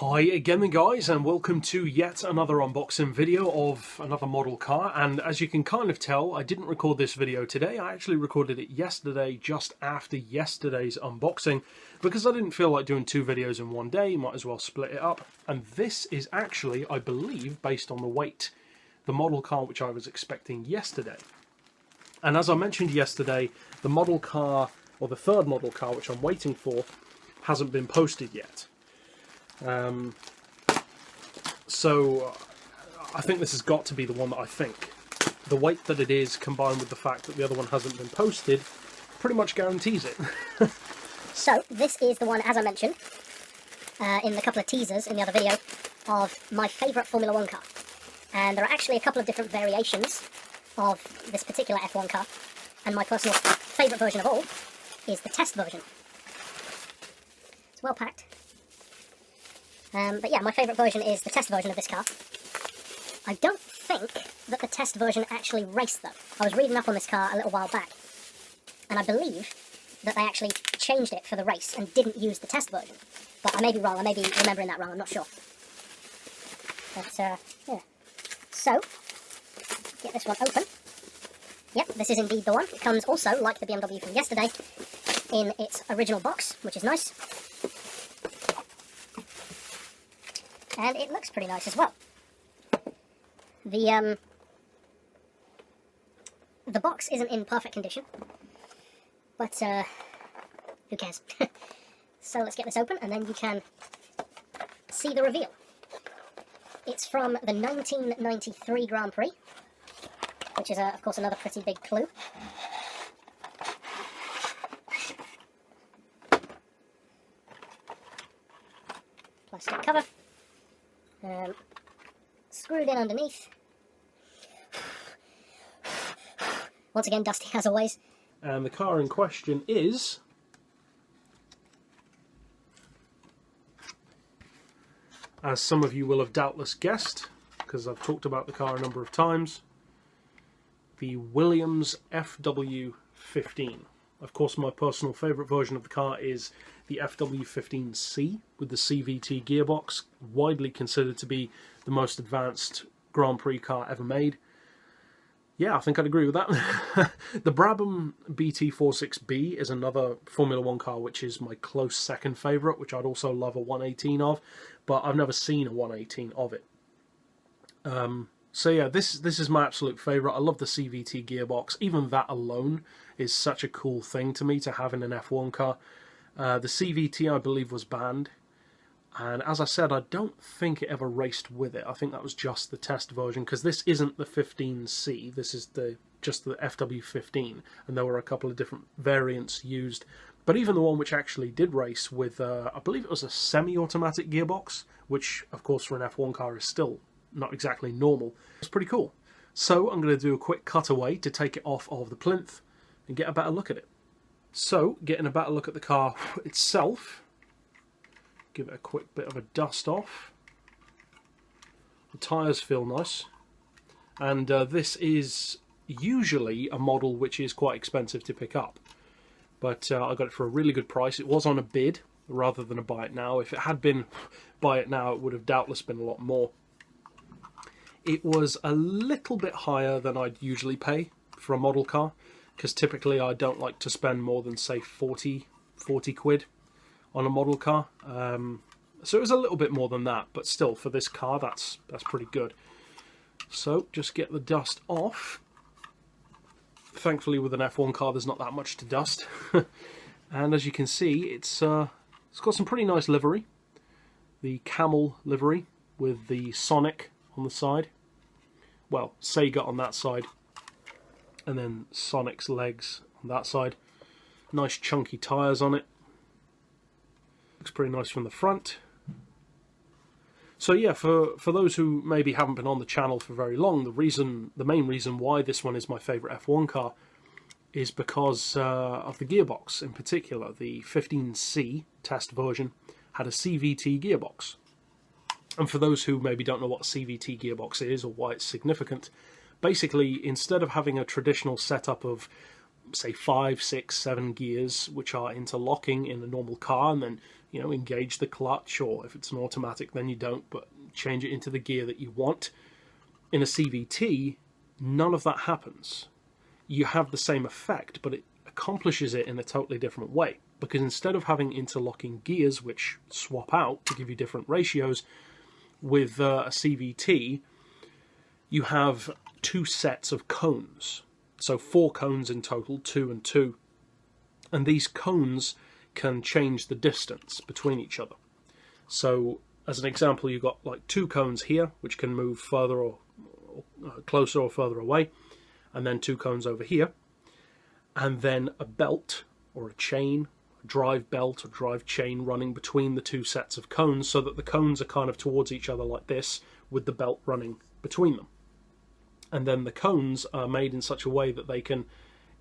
Hi again then guys, and welcome to yet another unboxing video of another model car. And as you can kind of tell, I didn't record this video today. I actually recorded it yesterday, just after yesterday's unboxing, because I didn't feel like doing two videos in one day. Might as well split it up. And this is actually, I believe, based on the weight, the model car which I was expecting yesterday. And as I mentioned yesterday, the model car, or the third model car which I'm waiting for, hasn't been posted yet. So I think this has got to be the one that I think. The weight that it is, combined with the fact that the other one hasn't been posted, pretty much guarantees it. So this is the one, as I mentioned in the couple of teasers in the other video, of my favourite Formula 1 car. And there are actually a couple of different variations of this particular F1 car, and my personal favourite version of all is the test version. It's well packed. But yeah, my favourite version is the test version of this car. I don't think that the test version actually raced though. I was reading up on this car a little while back, and I believe that they actually changed it for the race and didn't use the test version. But I may be wrong, I may be remembering that wrong, I'm not sure. But yeah. So, get this one open. Yep, this is indeed the one. It comes also, like the BMW from yesterday, in its original box, which is nice. And it looks pretty nice as well. The box isn't in perfect condition, but who cares? So let's get this open, and then you can see the reveal. It's from the 1993 Grand Prix, which is of course another pretty big clue. Plastic cover. Screwed in underneath. Once again, dusty as always. And the car in question is as some of you will have doubtless guessed, because I've talked about the car a number of times, the Williams FW15. Of course, my personal favourite version of the car is the FW15C with the CVT gearbox, widely considered to be the most advanced Grand Prix car ever made. Yeah, I think I'd agree with that. The Brabham BT46B is another Formula 1 car which is my close second favourite, which I'd also love a 118 of, but I've never seen a 118 of it. So yeah, this is my absolute favourite. I love the CVT gearbox. Even that alone is such a cool thing to me to have in an F1 car. The CVT, I believe, was banned. And as I said, I don't think it ever raced with it. I think that was just the test version, because this isn't the 15C. This is just the FW15. And there were a couple of different variants used. But even the one which actually did race with, I believe it was a semi-automatic gearbox, which, of course, for an F1 car is still not exactly normal. It's pretty cool. So I'm going to do a quick cutaway to take it off of the plinth and get a better look at it. So, getting a better look at the car itself, give it a quick bit of a dust off. The tyres feel nice, and this is usually a model which is quite expensive to pick up, but I got it for a really good price. It was on a bid rather than a buy it now. If it had been buy it now, it would have doubtless been a lot more. It was a little bit higher than I'd usually pay for a model car, because typically I don't like to spend more than, say, 40 quid on a model car. So it was a little bit more than that, but still, for this car, that's pretty good. So just get the dust off. Thankfully, with an F1 car, there's not that much to dust. And as you can see, it's got some pretty nice livery. The camel livery with the Sonic on the side. Well, Sega on that side. And then Sonic's legs on that side. Nice chunky tyres on it. Looks pretty nice from the front. So yeah, for those who maybe haven't been on the channel for very long, the main reason why this one is my favourite F1 car is because of the gearbox in particular. The 15C test version had a CVT gearbox. And for those who maybe don't know what a CVT gearbox is or why it's significant, basically, instead of having a traditional setup of, say, 5, 6, 7 gears, which are interlocking in a normal car, and then you know, engage the clutch, or if it's an automatic then you don't, but change it into the gear that you want. In a CVT, none of that happens. You have the same effect, but it accomplishes it in a totally different way, because instead of having interlocking gears which swap out to give you different ratios, with a CVT you have 2 sets of cones, so 4 cones in total, 2 and 2, and these cones can change the distance between each other. So as an example, you've got like 2 cones here which can move further or closer or further away, and then 2 cones over here, and then a belt or a chain, a drive belt or drive chain running between the 2 sets of cones, so that the cones are kind of towards each other like this, with the belt running between them. And then the cones are made in such a way that they can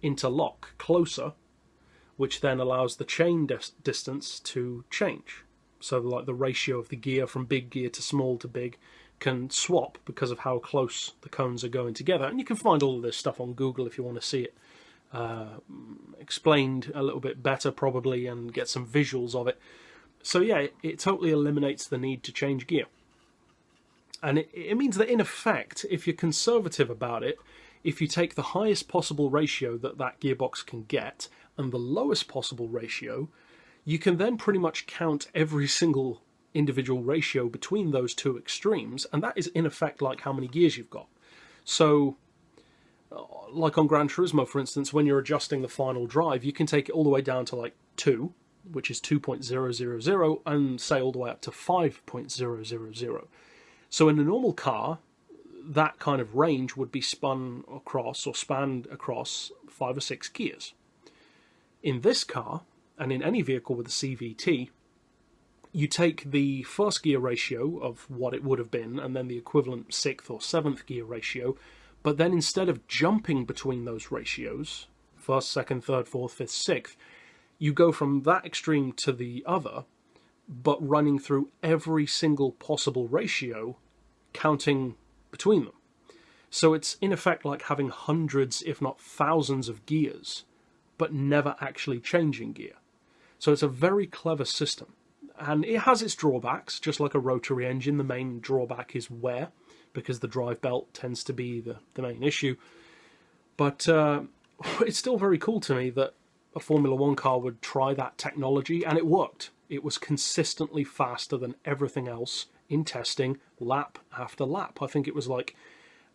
interlock closer, which then allows the chain distance to change. So like the ratio of the gear from big gear to small to big can swap because of how close the cones are going together. And you can find all of this stuff on Google if you want to see it explained a little bit better probably, and get some visuals of it. So yeah, it totally eliminates the need to change gear. And it means that in effect, if you're conservative about it, if you take the highest possible ratio that that gearbox can get and the lowest possible ratio, you can then pretty much count every single individual ratio between those 2 extremes, and that is in effect like how many gears you've got. So like on Gran Turismo, for instance, when you're adjusting the final drive, you can take it all the way down to like 2, which is 2.000, and say all the way up to 5.000. So in a normal car, that kind of range would be spun across or spanned across 5 or 6 gears. In this car, and in any vehicle with a CVT, you take the first gear ratio of what it would have been, and then the equivalent 6th or 7th gear ratio, but then instead of jumping between those ratios, 1st, 2nd, 3rd, 4th, 5th, 6th, you go from that extreme to the other, but running through every single possible ratio, counting between them. So it's in effect like having hundreds, if not thousands of gears, but never actually changing gear. So it's a very clever system. And it has its drawbacks, just like a rotary engine. The main drawback is wear, because the drive belt tends to be the main issue. But it's still very cool to me that a Formula 1 car would try that technology, and it worked. It was consistently faster than everything else in testing, lap after lap. I think it was like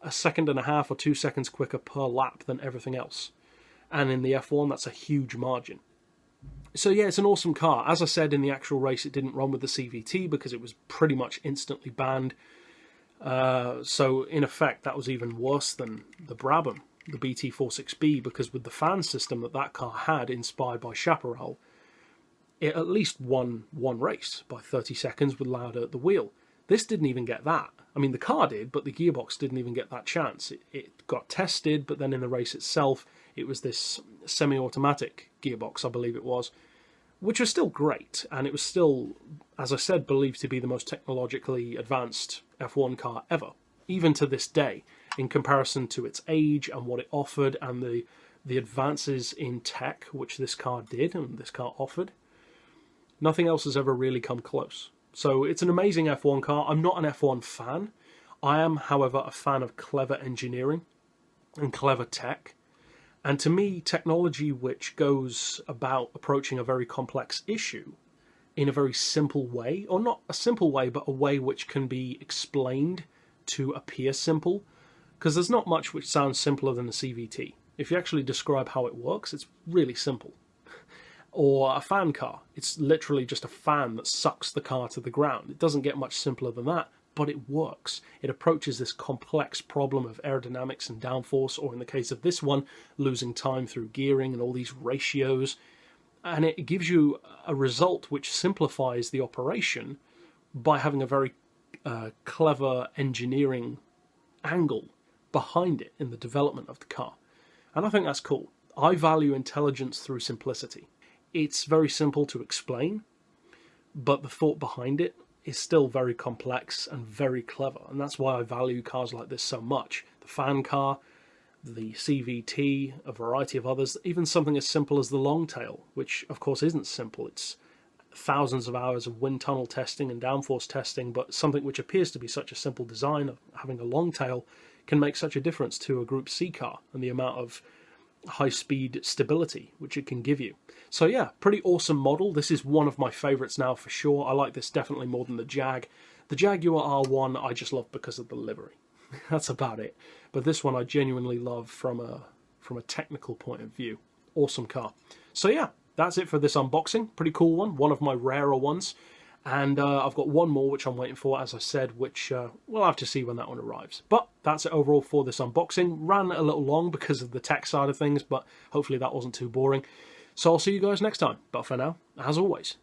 1.5 seconds or 2 seconds quicker per lap than everything else. And in the F1, that's a huge margin. So yeah, it's an awesome car. As I said, in the actual race, it didn't run with the CVT because it was pretty much instantly banned. So in effect, that was even worse than the Brabham, the BT46B, because with the fan system that car had, inspired by Chaparral, it at least won one race by 30 seconds with Lauda at the wheel. This didn't even get that. I mean, the car did, but the gearbox didn't even get that chance. It got tested, but then in the race itself, it was this semi-automatic gearbox, I believe it was, which was still great, and it was still, as I said, believed to be the most technologically advanced F1 car ever, even to this day, in comparison to its age and what it offered, and the advances in tech which this car did and this car offered. Nothing else has ever really come close. So it's an amazing F1 car. I'm not an F1 fan. I am, however, a fan of clever engineering and clever tech. And to me, technology which goes about approaching a very complex issue in a very simple way, or not a simple way, but a way which can be explained to appear simple, because there's not much which sounds simpler than a CVT. If you actually describe how it works, it's really simple. Or a fan car. It's literally just a fan that sucks the car to the ground. It doesn't get much simpler than that, but it works. It approaches this complex problem of aerodynamics and downforce, or in the case of this one, losing time through gearing and all these ratios. And it gives you a result which simplifies the operation by having a very clever engineering angle behind it in the development of the car. And I think that's cool. I value intelligence through simplicity. It's very simple to explain, but the thought behind it is still very complex and very clever, and that's why I value cars like this so much. The fan car, the CVT, a variety of others, even something as simple as the Longtail, which of course isn't simple. It's thousands of hours of wind tunnel testing and downforce testing, but something which appears to be such a simple design of having a long tail can make such a difference to a Group C car and the amount of high-speed stability which it can give you. So yeah, pretty awesome model. This is one of my favourites now for sure. I like this definitely more than the Jag. The Jaguar R1 I just love because of the livery. That's about it. But this one I genuinely love from a technical point of view. Awesome car. So yeah, that's it for this unboxing. Pretty cool one of my rarer ones. And I've got one more which I'm waiting for, as I said, which we'll have to see when that one arrives. But that's it overall for this unboxing. Ran a little long because of the tech side of things, but hopefully that wasn't too boring. So I'll see you guys next time. But for now, as always,